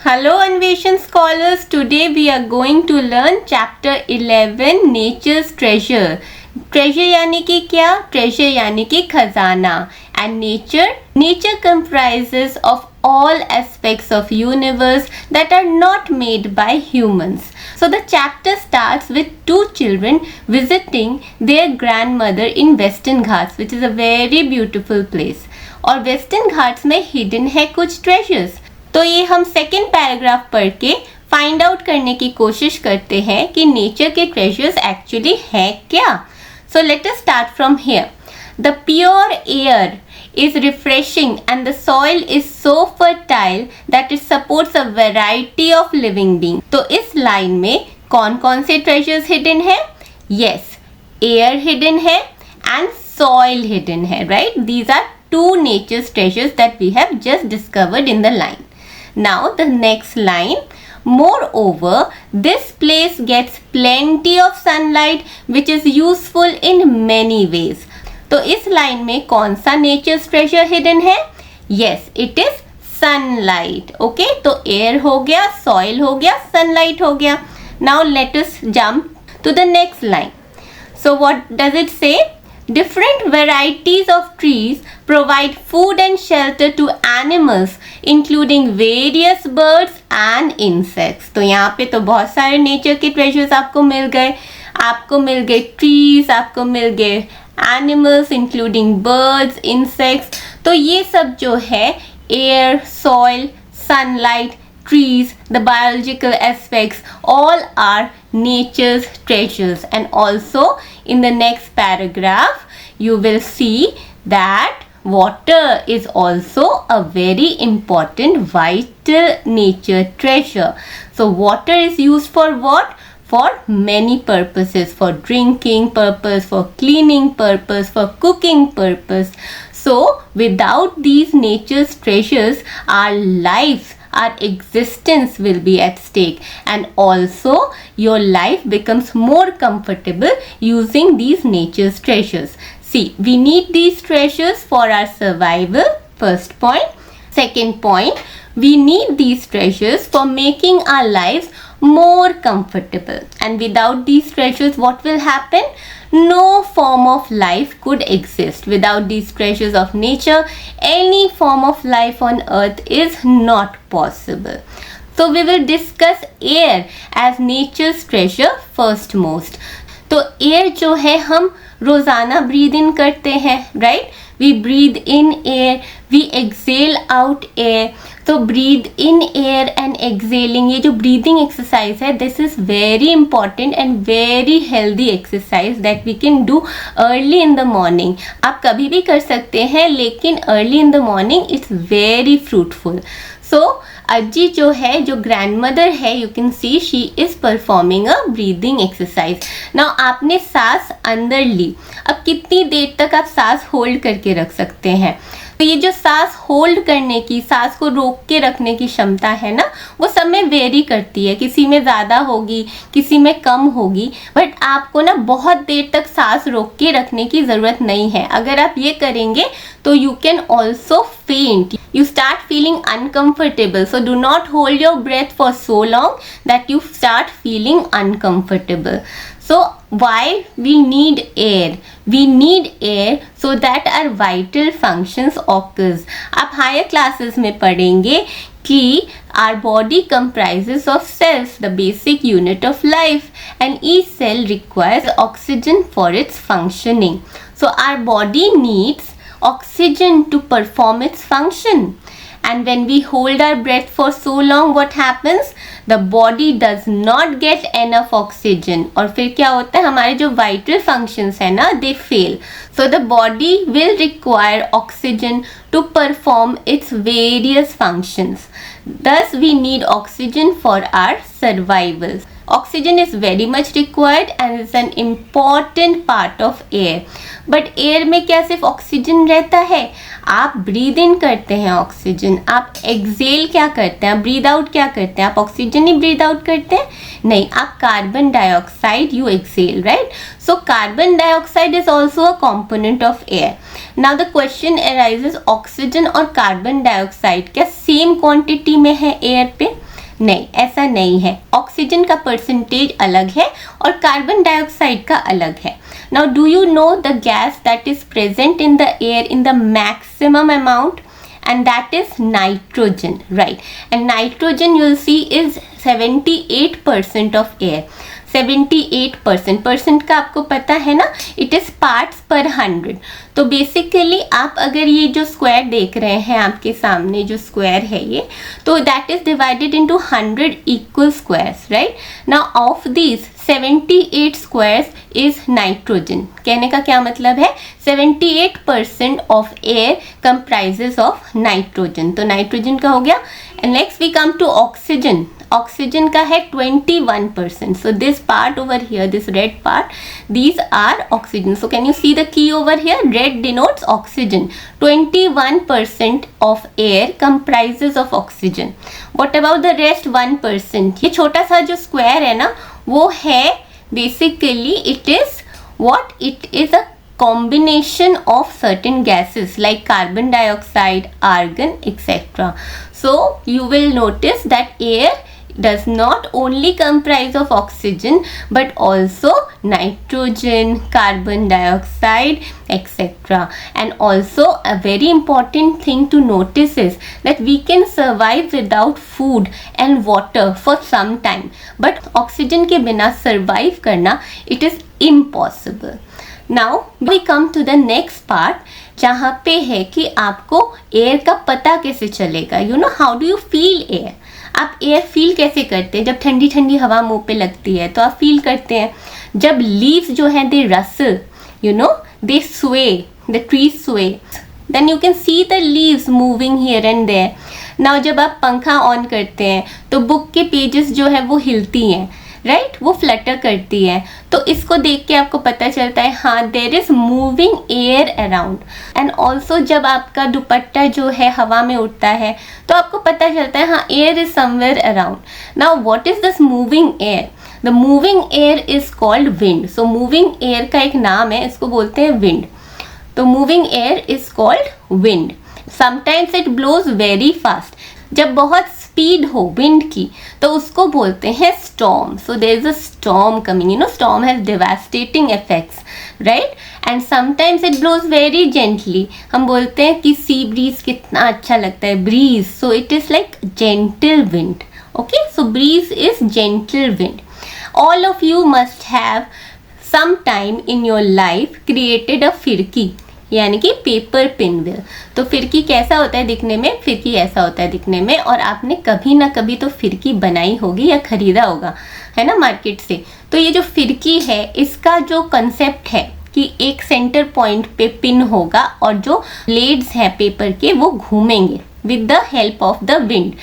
Hello अन्वेषण scholars, today we are going to learn chapter 11 Nature's Treasure. Treasure यानी कि क्या? Treasure यानी कि खजाना. And nature comprises of all aspects of universe that are not made by humans. So the chapter starts with two children visiting their grandmother in Western Ghats, which is a very beautiful place. और Western Ghats में hidden है कुछ treasures. तो ये हम second paragraph पढ़ के find out करने की कोशिश करते हैं कि नेचर के ट्रेजर्स एक्चुअली है क्या. So let us start from here. The pure air is refreshing and the soil is so fertile that it supports a variety of living beings. तो इस लाइन में कौन कौन से treasures hidden है? Yes, air hidden है and soil hidden है, right? These are two nature's treasures that we have just discovered in the line. Now the next line. Moreover, this place gets plenty of sunlight which is useful in many ways. तो इस line में कौन सा nature's treasure hidden है? Yes, it is sunlight. Okay, तो air हो गया, soil हो गया, सनलाइट हो गया. Now let us jump to the next line. So what does it say? Different varieties of trees provide food and shelter to animals, including various birds and insects. तो यहाँ पे तो बहुत सारे नेचर के ट्रेजर्स आपको मिल गए ट्रीज, आपको मिल गए एनिमल्स इंक्लूडिंग बर्ड्स, इंसेक्ट्स. तो ये सब जो है air, soil, sunlight, trees, the biological aspects, all are nature's treasures. And also in the next paragraph you will see that water is also a very important vital nature treasure. So water is used for what? For many purposes, for drinking purpose, for cleaning purpose, for cooking purpose. So without these nature's treasures, our existence will be at stake, and also your life becomes more comfortable using these nature's treasures. See, we need these treasures for our survival, first point. Second point, we need these treasures for making our lives more comfortable, and without these treasures what will happen? No form of life could exist. Without these treasures of nature, any form of life on earth is not possible. So we will discuss air as nature's treasure first most. तो air जो है हम रोजाना breathe in करते हैं, right? We breathe in air, we exhale out air. तो breathe in air and exhaling, ये जो breathing exercise है, this is very important and very healthy exercise that we can do early in the morning. आप कभी भी कर सकते हैं, लेकिन early in the morning it's very fruitful. So अज्जी जो है, जो ग्रैंडमदर है, you can C she is performing a breathing exercise. Now आपने सांस अंदर ली, अब कितनी देर तक आप सांस होल्ड करके रख सकते हैं? तो ये जो सांस होल्ड करने की, सांस को रोक के रखने की क्षमता है ना, वो सब में वेरी करती है. किसी में ज़्यादा होगी, किसी में कम होगी, बट आपको ना बहुत देर तक सांस रोक के रखने की ज़रूरत नहीं है. अगर आप ये करेंगे तो यू कैन ऑल्सो फेंट. You start feeling uncomfortable. So do not hold your breath for so long that you start feeling uncomfortable. So why we need air? We need air so that our vital functions occurs. आप higher classes में पढ़ेंगे कि our body comprises of cells, the basic unit of life, and each cell requires oxygen for its functioning. So our body needs oxygen to perform its function. And when we hold our breath for so long, what happens? The body does not get enough oxygen. और फिर क्या होता है? हमारे जो vital functions है ना, they fail. So the body will require oxygen to perform its various functions. Thus we need oxygen for our survival. Oxygen is very much required and is an important part of air. But air में क्या सिर्फ oxygen रहता है? आप breathe in करते हैं oxygen, आप Excel क्या करते हैं, आप ब्रीद आउट क्या करते हैं? आप ऑक्सीजन ही ब्रीद आउट करते हैं? नहीं, आप carbon dioxide you exhale, right? So carbon dioxide is also a component of air. Now the question arises, oxygen और कार्बन डाइऑक्साइड क्या सेम क्वांटिटी में है एयर पे? नहीं, ऐसा नहीं है। ऑक्सीजन का परसेंटेज अलग है और कार्बन डाइऑक्साइड का अलग है। Now do you know the gas that is present in the air in the maximum amount, and that is nitrogen, right? And nitrogen you'll see is 78% of air. 78% percent का आपको पता है ना, it is parts पर 100। तो basically आप अगर ये जो स्क्वायर देख रहे हैं आपके सामने, जो स्क्वायर है ये, तो that is divided into 100 equal squares, right? Now of these 78 squares is nitrogen. कहने का क्या मतलब है, 78% of air comprises of nitrogen. तो नाइट्रोजन का हो गया। And next we come to oxygen. Oxygen का है 21%. So this part over here, this red part, these are oxygen. So can you see the key over here? Red denotes oxygen. 21% of air comprises of oxygen. What about the rest 1%? ये छोटा सा जो square है ना, वो है basically it is what? It is a combination of certain gases like carbon dioxide, argon, etc. So you will notice that air does not only comprise of oxygen but also nitrogen, carbon dioxide, etc. And also a very important thing to notice is that we can survive without food and water for some time, but oxygen के बिना survive करना it is impossible. Now we come to the next part, जहाँ पे है कि आपको air का पता कैसे चलेगा। You know how do you feel air? आप एयर फील कैसे करते हैं? जब ठंडी ठंडी हवा मुंह पे लगती है तो आप फील करते हैं। जब लीव्स जो हैं they rustle, you know they sway, the tree sway, then you can see the leaves moving here and there. Now जब आप पंखा ऑन करते हैं तो बुक के पेजेस जो है वो हिलती हैं, राइट? वो फ्लटर करती है। तो इसको देख के आपको पता चलता है हाँ there is moving air around. And also जब आपका दुपट्टा जो है हवा में उड़ता है तो आपको पता चलता है हाँ air is somewhere around. Now what is this moving air? The moving air is called wind. So moving air का एक नाम है, इसको बोलते हैं विंड। तो moving air is called wind. Sometimes it blows very fast. जब बहुत स्पीड हो विंड की तो उसको बोलते हैं storm. So there is a storm coming, you know storm has devastating effects, right? And sometimes it blows very gently. हम बोलते हैं कि सी ब्रीज कितना अच्छा लगता है, breeze. So it is like gentle wind. Okay, so breeze is gentle wind. All of you must have some time in your life created a फिरकी, यानी कि पेपर पिनविल। तो फिरकी कैसा होता है दिखने में? फिरकी ऐसा होता है दिखने में। और आपने कभी ना कभी तो फिरकी बनाई होगी या खरीदा होगा, है ना, मार्केट से। तो ये जो फिरकी है इसका जो कंसेप्ट है कि एक सेंटर पॉइंट पे पिन होगा और जो ब्लेड्स हैं पेपर के वो घूमेंगे with the help of the wind.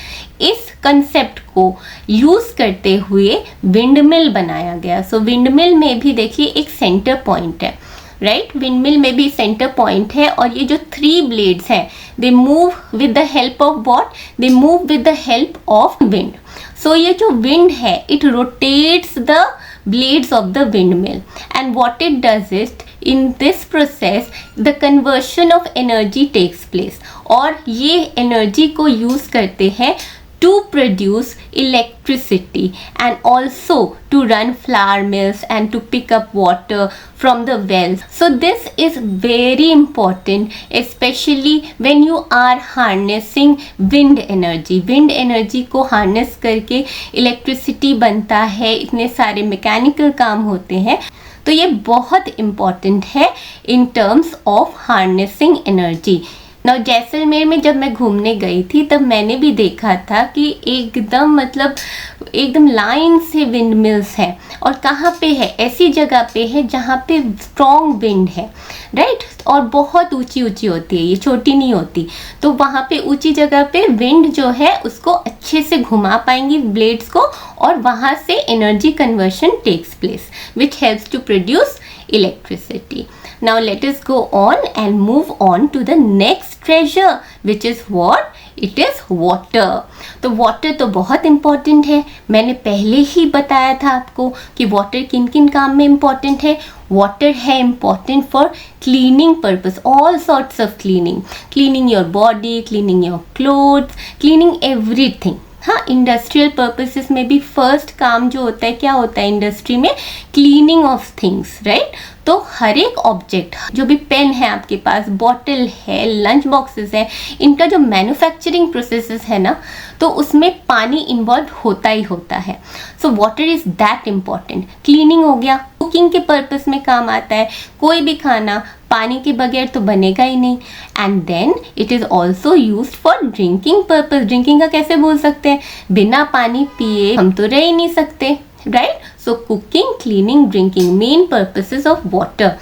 इस कंसेप्ट को यूज करते हुए विंडमिल बनाया गया। सो विंडमिल में भी देखिए एक सेंटर पॉइंट है, राइट? विंडमिल में भी सेंटर पॉइंट है और ये जो 3 ब्लेड्स हैं they move with the help of what? They move with the help of wind. So ये जो विंड है it rotates the blades of the windmill, and what it does is in this process the conversion of energy takes place, और ये energy को use करते हैं to produce electricity and also to run flour mills and to pick up water from the wells. So this is very important, especially when you are harnessing wind energy. Wind energy को harness करके electricity बनता है, इतने सारे mechanical काम होते हैं। तो ये बहुत important है in terms of harnessing energy. ना जैसलमेर में जब मैं घूमने गई थी तब मैंने भी देखा था कि एकदम मतलब एकदम लाइन से विंड मिल्स है। और कहाँ पे है? ऐसी जगह पे है जहाँ पे स्ट्रॉन्ग विंड है, राइट? और बहुत ऊंची ऊंची होती है, ये छोटी नहीं होती। तो वहाँ पे ऊंची जगह पे विंड जो है उसको अच्छे से घुमा पाएंगी ब्लेड्स को, और वहाँ से energy conversion takes place which helps to produce electricity. Now let us go on and move on to the next treasure, which is what? It is water. तो water तो बहुत important है। मैंने पहले ही बताया था आपको कि water किन किन काम में important है। water है important for cleaning purpose, all sorts of cleaning your body, cleaning your clothes, cleaning everything, हाँ, इंडस्ट्रियल पर्पसेस में भी फर्स्ट काम जो होता है क्या होता है इंडस्ट्री में? Cleaning of things, right? तो हर एक ऑब्जेक्ट, जो भी पेन है आपके पास, बॉटल है, लंच बॉक्सेस है, इनका जो मैन्युफैक्चरिंग प्रोसेसेस है ना, तो उसमें पानी इन्वॉल्व होता ही होता है. सो water is that important. Cleaning हो गया, कुकिंग के पर्पस में काम आता है. कोई भी खाना पानी के बगैर तो बनेगा ही नहीं. And then it is also use for drinking purpose. Drinking का कैसे बोल सकते हैं? बिना पानी पिए हम तो रह ही नहीं सकते, right? So cooking, cleaning, drinking, main purposes of water.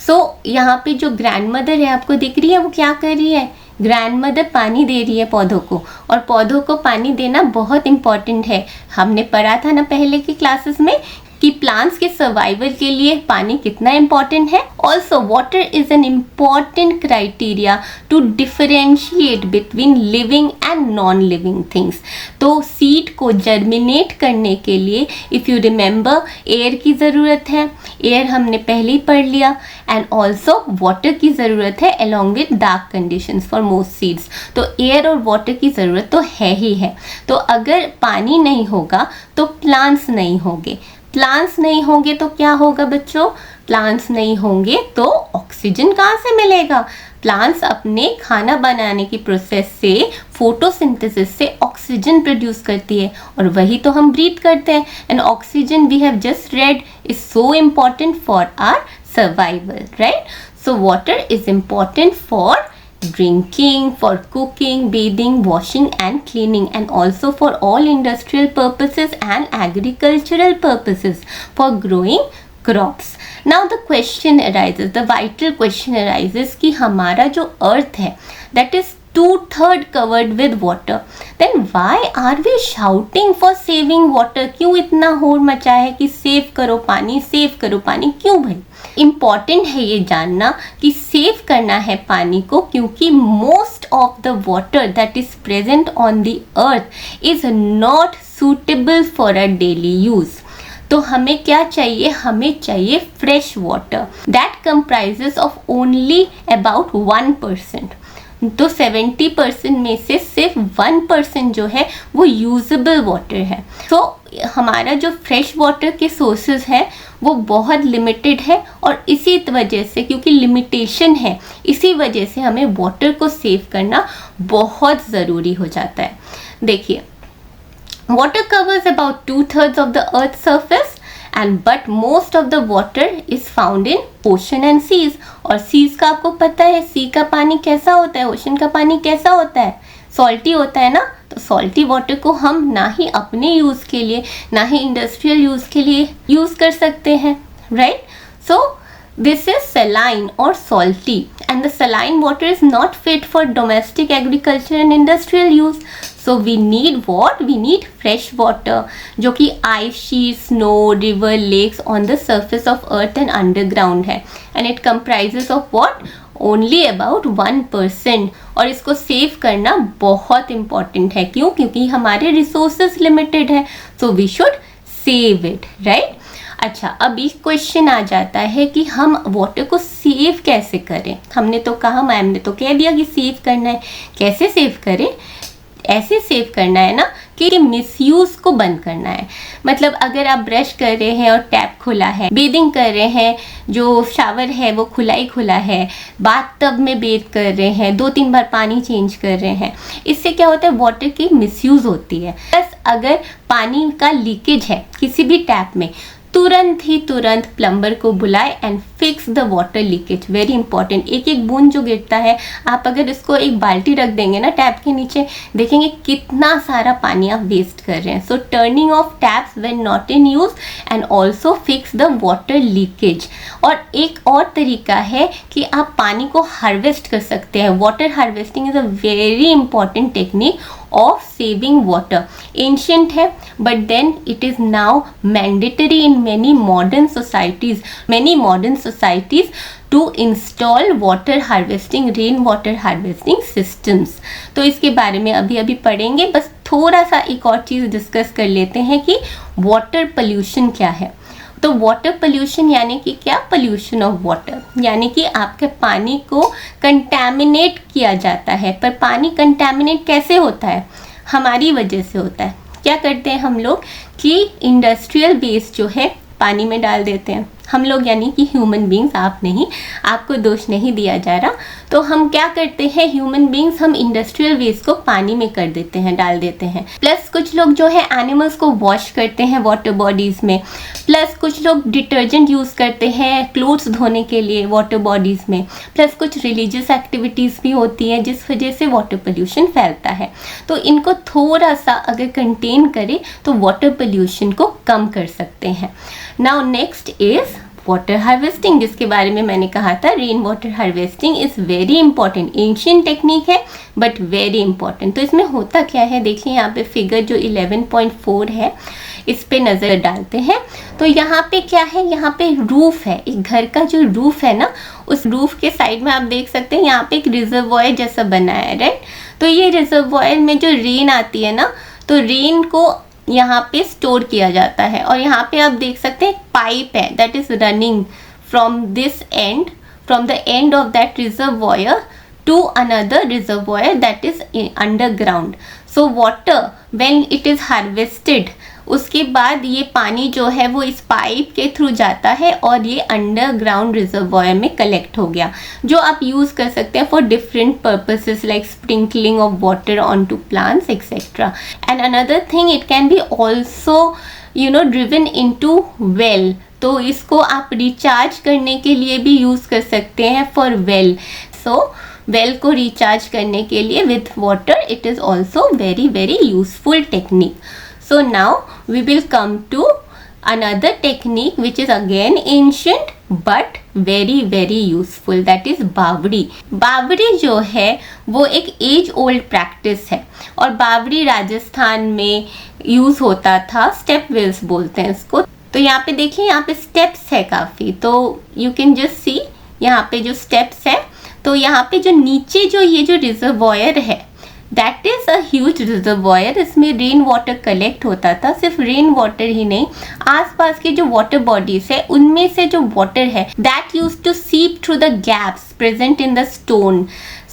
So यहाँ पे जो ग्रैंड मदर है आपको दिख रही है, वो क्या कर रही है? ग्रैंड मदर पानी दे रही है पौधों को, और पौधों को पानी देना बहुत इंपॉर्टेंट है. हमने पढ़ा था ना पहले की क्लासेस में कि प्लांट्स के सर्वाइवल के लिए पानी कितना इम्पॉर्टेंट है. Also water is an important criteria to differentiate between living and non living things. तो सीड को जर्मिनेट करने के लिए, इफ़ यू रिमेंबर, एयर की ज़रूरत है. एयर हमने पहले ही पढ़ लिया. एंड ऑल्सो वाटर की ज़रूरत है along with dark conditions for most seeds. तो एयर और वाटर की ज़रूरत तो है ही है. तो अगर पानी नहीं होगा तो प्लांट्स नहीं होंगे. प्लांट्स नहीं होंगे तो क्या होगा बच्चों? प्लांट्स नहीं होंगे तो ऑक्सीजन कहाँ से मिलेगा? प्लांट्स अपने खाना बनाने की प्रोसेस से, फोटोसिंथेसिस से ऑक्सीजन प्रोड्यूस करती है, और वही तो हम ब्रीथ करते हैं. And oxygen we have just read is so important for our survival, right? So water is important for drinking, for cooking, bathing, washing and cleaning, and also for all industrial purposes and agricultural purposes for growing crops. Now the question arises, the vital question arises कि हमारा जो earth है that is 2/3 covered with water, then why are we shouting for saving water? क्यों इतना होड़ मचा है कि सेव करो पानी, सेव करो पानी? क्यों भाई? इम्पॉर्टेंट है ये जानना कि सेव करना है पानी को, क्योंकि most of the water that is present on the earth is not suitable for a daily use. तो हमें क्या चाहिए? हमें चाहिए fresh water that comprises of only about 1%. तो 70% में से सिर्फ 1% जो है वो यूजेबल वाटर है. तो हमारा जो फ्रेश वाटर के सोर्सेज हैं वो बहुत लिमिटेड है, और इसी वजह से, क्योंकि लिमिटेशन है, इसी वजह से हमें वाटर को सेव करना बहुत ज़रूरी हो जाता है. देखिए, water covers about 2/3 of the earth surface, and but most of the water is found in ocean and seas. और सीज का आपको पता है, सी का पानी कैसा होता है, ओशन का पानी कैसा होता है? सॉल्टी होता है ना. तो सॉल्टी वाटर को हम ना ही अपने यूज़ के लिए, ना ही इंडस्ट्रियल यूज़ के लिए यूज़ कर सकते हैं, right? So this is saline or salty, and the saline water is not fit for domestic agriculture and industrial use. So we need what? We need fresh water, जो कि ice sheets, snow, river, lakes on the surface of earth and underground है. And it comprises of what? Only about 1%. और इसको save करना बहुत important है. क्यों? क्योंकि हमारे रिसोर्सेज लिमिटेड है. So we should save it, right? अच्छा, अब एक क्वेश्चन आ जाता है कि हम वाटर को सेव कैसे करें. हमने तो कहा, मैम ने तो कह दिया कि सेव करना है. कैसे सेव करें? ऐसे सेव करना है ना कि मिसयूज़ को बंद करना है. मतलब अगर आप ब्रश कर रहे हैं और टैप खुला है, बेदिंग कर रहे हैं, जो शावर है वो खुला ही खुला है, बाथ टब में बेद कर रहे हैं, 2-3 बार पानी चेंज कर रहे हैं, इससे क्या होता है? वाटर की मिसयूज़ होती है. प्लस अगर पानी का लीकेज है किसी भी टैप में, तुरंत प्लम्बर को बुलाए and fix the water leakage. Very important. एक एक बूंद जो गिरता है, आप अगर इसको एक बाल्टी रख देंगे ना टैप के नीचे, देखेंगे कितना सारा पानी आप वेस्ट कर रहे हैं. So turning off taps when not in use, and also fix the water leakage. और एक और तरीका है कि आप पानी को हार्वेस्ट कर सकते हैं. Water harvesting is a very important technique of saving water. Ancient है, but then it is now mandatory in many modern societies to install water harvesting, rain water harvesting systems. तो इसके बारे में अभी पढ़ेंगे. बस थोड़ा सा एक और चीज़ डिस्कस कर लेते हैं कि वाटर पोल्यूशन क्या है. तो वाटर पोल्यूशन यानी कि क्या? पोल्यूशन ऑफ वाटर, यानी कि आपके पानी को कंटैमिनेट किया जाता है. पर पानी कंटैमिनेट कैसे होता है? हमारी वजह से होता है। क्या करते हैं हम लोग कि इंडस्ट्रियल वेस्ट जो है पानी में डाल देते हैं। हम लोग यानी कि ह्यूमन बींग्स, आप नहीं, आपको दोष नहीं दिया जा रहा। तो हम क्या करते हैं, ह्यूमन बींग्स हम इंडस्ट्रियल वेस्ट को पानी में कर देते हैं, डाल देते हैं। प्लस कुछ लोग जो है एनिमल्स को वॉश करते हैं वाटर बॉडीज में। प्लस कुछ लोग डिटर्जेंट यूज़ करते हैं क्लोथ्स धोने के लिए वाटर बॉडीज में। प्लस कुछ रिलीजियस एक्टिविटीज़ भी होती हैं जिस वजह से वाटर पोल्यूशन फैलता है। तो इनको थोड़ा सा अगर कंटेन करें तो वाटर पोल्यूशन को कम कर सकते हैं। Now next is water harvesting, जिसके बारे में मैंने कहा था rain water harvesting is very important. Ancient technique है बट वेरी इंपॉर्टेंट। तो इसमें होता क्या है, देखिए यहाँ पे फिगर जो 11.4 है इस पे नज़र डालते हैं। तो यहाँ पे क्या है, यहाँ पे रूफ है, एक घर का जो रूफ है ना, उस रूफ के साइड में आप देख सकते हैं यहाँ पे एक रिजर्वॉयर जैसा बना है, राइट। तो ये रिजर्वॉयर में जो रेन आती है ना, तो रेन को यहाँ पे स्टोर किया जाता है। और यहाँ पे आप देख सकते हैं पाइप है that is running from this end, from the end of that reservoir to another reservoir that is underground. So water when it is harvested, उसके बाद ये पानी जो है वो इस पाइप के थ्रू जाता है और ये अंडरग्राउंड रिजर्वॉयर में कलेक्ट हो गया, जो आप यूज़ कर सकते हैं for different purposes like sprinkling of water on to plants etcetera. And another thing, it can be also driven into well. तो इसको आप रिचार्ज करने के लिए भी यूज़ कर सकते हैं फॉर वेल। सो वेल को रिचार्ज करने के लिए with water it is also very very useful technique. So now we will come to another technique which is again ancient but very very useful, that is बावड़ी। बावड़ी जो है वो एक एज ओल्ड प्रैक्टिस है और बावड़ी राजस्थान में यूज़ होता था। स्टेप वेल्स बोलते हैं इसको। तो यहाँ पे देखिए, यहाँ पे स्टेप्स है काफ़ी, तो यू कैन जस्ट सी यहाँ पे जो स्टेप्स है। तो यहाँ पे जो नीचे जो ये जो रिजर्वॉयर है that is a huge reservoir. इसमें रेन वाटर कलेक्ट होता था। सिर्फ रेन वाटर ही नहीं, आसपास के जो वाटर बॉडीज है उनमें से जो वाटर है that used to seep through the gaps present in the stone.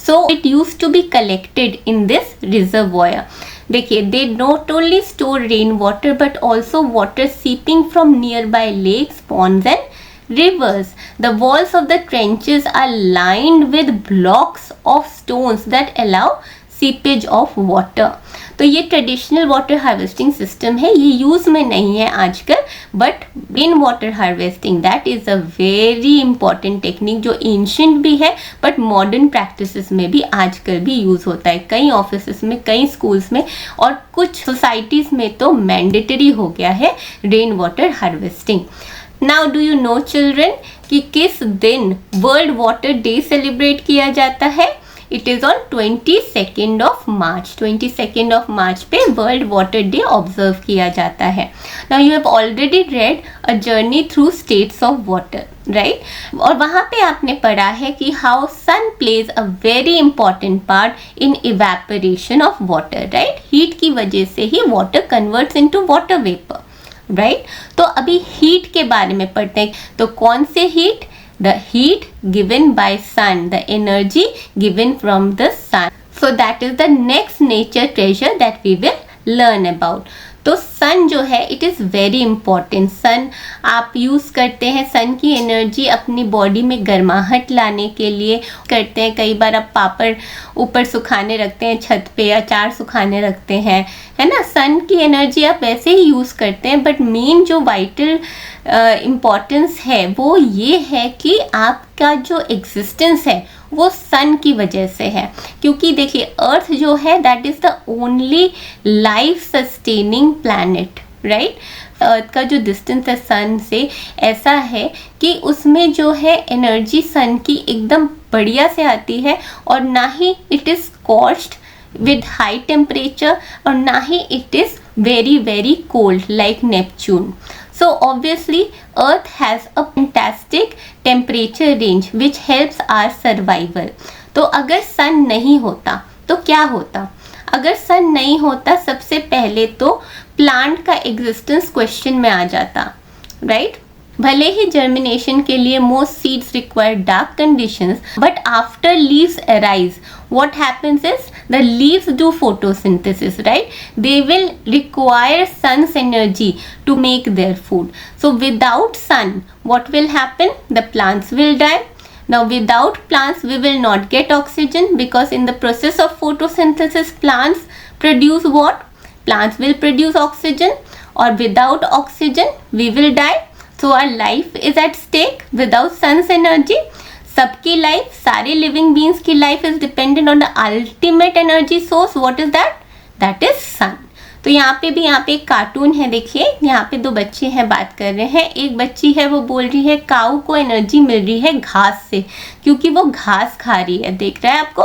So it used to be collected in this reservoir. देखिए, they not only store rain water but also water seeping from nearby lakes, ponds and rivers. The walls of the trenches are lined with blocks of stones that allow seepage of water. तो ये traditional water harvesting system है, ये use में नहीं है आजकल, but rain water harvesting that is a very important technique जो ancient भी है बट मॉडर्न प्रैक्टिसेस में भी आजकल भी यूज होता है। कई ऑफिसेस में, कई स्कूल्स में और कुछ सोसाइटीज में तो मैंडेटरी हो गया है rain water harvesting. Now do you know children कि किस दिन वर्ल्ड वाटर डे सेलिब्रेट किया जाता है? It is on 22nd of March. 22nd of March पे वर्ल्ड वाटर डे ऑब्जर्व किया जाता है। Now you have already read a journey through states of water, right. और वहाँ पे आपने पढ़ा है कि how sun plays a very important part in evaporation of water, right. Heat की वजह से ही water converts into water vapour, right. तो अभी हीट के बारे में पढ़ते हैं। तो कौन से heat? The heat given by sun, the energy given from the sun. So that is the next nature treasure that we will learn about. तो सन जो है इट इज़ वेरी इंपॉर्टेंट। सन आप यूज़ करते हैं, सन की एनर्जी अपनी बॉडी में गर्माहट लाने के लिए करते हैं। कई बार आप पापड़ ऊपर सुखाने रखते हैं छत पे, अचार सुखाने रखते हैं, है ना। सन की एनर्जी आप वैसे ही यूज़ करते हैं, बट मेन जो वाइटल इम्पॉर्टेंस है वो ये है कि आपका जो एग्जिस्टेंस है वो सन की वजह से है। क्योंकि देखिए, अर्थ जो है that is the only life sustaining planet, right. Earth का जो डिस्टेंस है सन से ऐसा है कि उसमें जो है एनर्जी सन की एकदम बढ़िया से आती है, और ना ही it is scorched with high temperature और ना ही it is very very cold like Neptune. So obviously Earth has a fantastic temperature range which helps our survival. तो अगर सन नहीं होता तो क्या होता? अगर सन नहीं होता सबसे पहले तो प्लांट का एग्जिस्टेंस क्वेश्चन में आ जाता, राइट। भले ही जर्मिनेशन के लिए most seeds require dark conditions, but after leaves arise what happens is The leaves do photosynthesis, right? They will require sun's energy to make their food. So without sun, what will happen? The plants will die. Now without plants we will not get oxygen, because in the process of photosynthesis plants produce what? Plants will produce oxygen, or without oxygen we will die. So our life is at stake without sun's energy. सबकी life, सारे living beings की life is dependent on the ultimate energy source. What is that? That is sun. तो यहाँ पे एक cartoon है, देखिए यहाँ पे दो बच्चे हैं, बात कर रहे हैं. एक बच्ची है वो बोल रही है काऊ को एनर्जी मिल रही है घास से, क्योंकि वो घास खा रही है. देख रहा है आपको,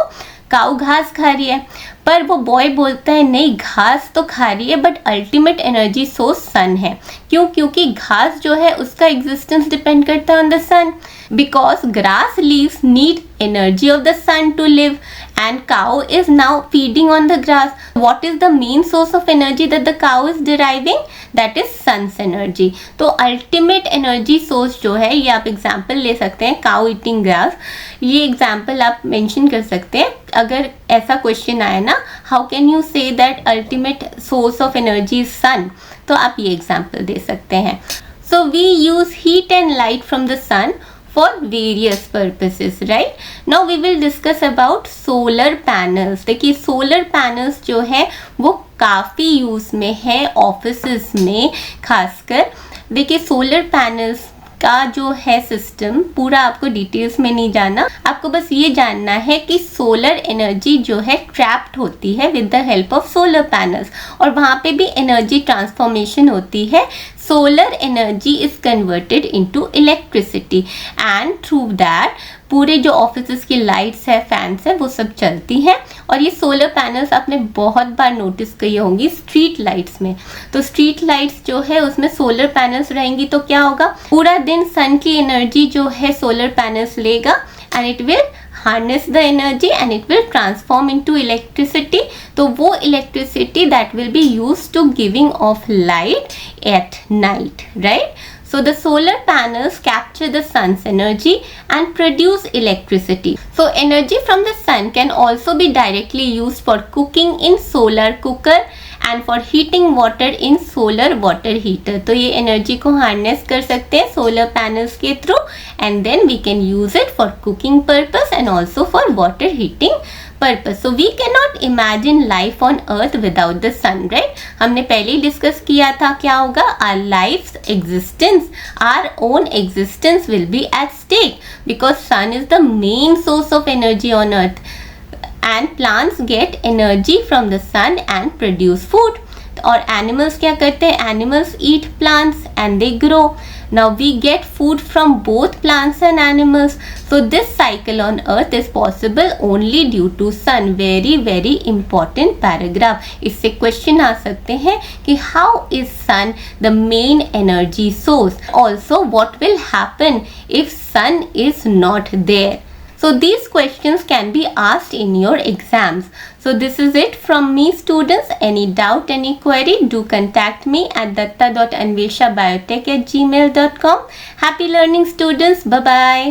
काऊ घास खा रही है. पर वो बॉय बोलता है नहीं, घास तो खा रही है बट अल्टीमेट एनर्जी सोर्स सन है. क्यों? क्योंकि घास जो है उसका एग्जिस्टेंस डिपेंड करता है on the sun, because grass leaves need energy of the sun to live, and cow is now feeding on the grass. What is the main source of energy that the cow is deriving? That is sun's energy. तो ultimate energy source जो है, ये आप example ले सकते हैं, cow eating grass. ये example आप mention कर सकते हैं. अगर ऐसा question आए ना, how can you say that ultimate source of energy is sun? तो आप ये example दे सकते हैं. So we use heat and light from the sun for various purposes, right? Now we will discuss about solar panels. देखिए solar panels जो है वो काफ़ी यूज़ में है ऑफिसेस में खासकर. देखिए सोलर पैनल्स का जो है सिस्टम, पूरा आपको डिटेल्स में नहीं जाना, आपको बस ये जानना है कि सोलर एनर्जी जो है ट्रैप्ड होती है with the help of solar panels, और वहाँ पे भी एनर्जी ट्रांसफॉर्मेशन होती है. Solar energy is converted into electricity, and through that पूरे जो ऑफिसेस की लाइट्स है, फैंस है, वो सब चलती हैं. और ये सोलर पैनल्स आपने बहुत बार नोटिस की होंगी स्ट्रीट लाइट्स में. तो स्ट्रीट लाइट्स जो है उसमें सोलर पैनल्स रहेंगी तो क्या होगा? पूरा दिन सन की एनर्जी जो है सोलर पैनल्स लेगा, and it will harness the energy and it will transform into electricity. तो वो electricity that will be used to giving off light at night, right? So the solar panels capture the sun's energy and produce electricity. So energy from the sun can also be directly used for cooking in solar cooker and for heating water in solar water heater. तो ये energy को harness कर सकते हैं solar panels के through, and then we can use it for cooking purpose and also for water heating purpose. So we cannot imagine life on earth without the sun, right? हमने पहले ही discuss किया था क्या होगा? Our life's existence, our own existence will be at stake because sun is the main source of energy on earth, and plants get energy from the sun and produce food. और animals क्या करते हैं? Animals eat plants and they grow. Now we get food from both plants and animals. So this cycle on earth is possible only due to sun. Very very important paragraph. इससे question आ सकते हैं कि how is sun the main energy source? Also what will happen if sun is not there? So these questions can be asked in your exams. So this is it from me, students. Any doubt, any query, do contact me at datta.anveshabiotech@gmail.com. Happy learning, students. Bye bye.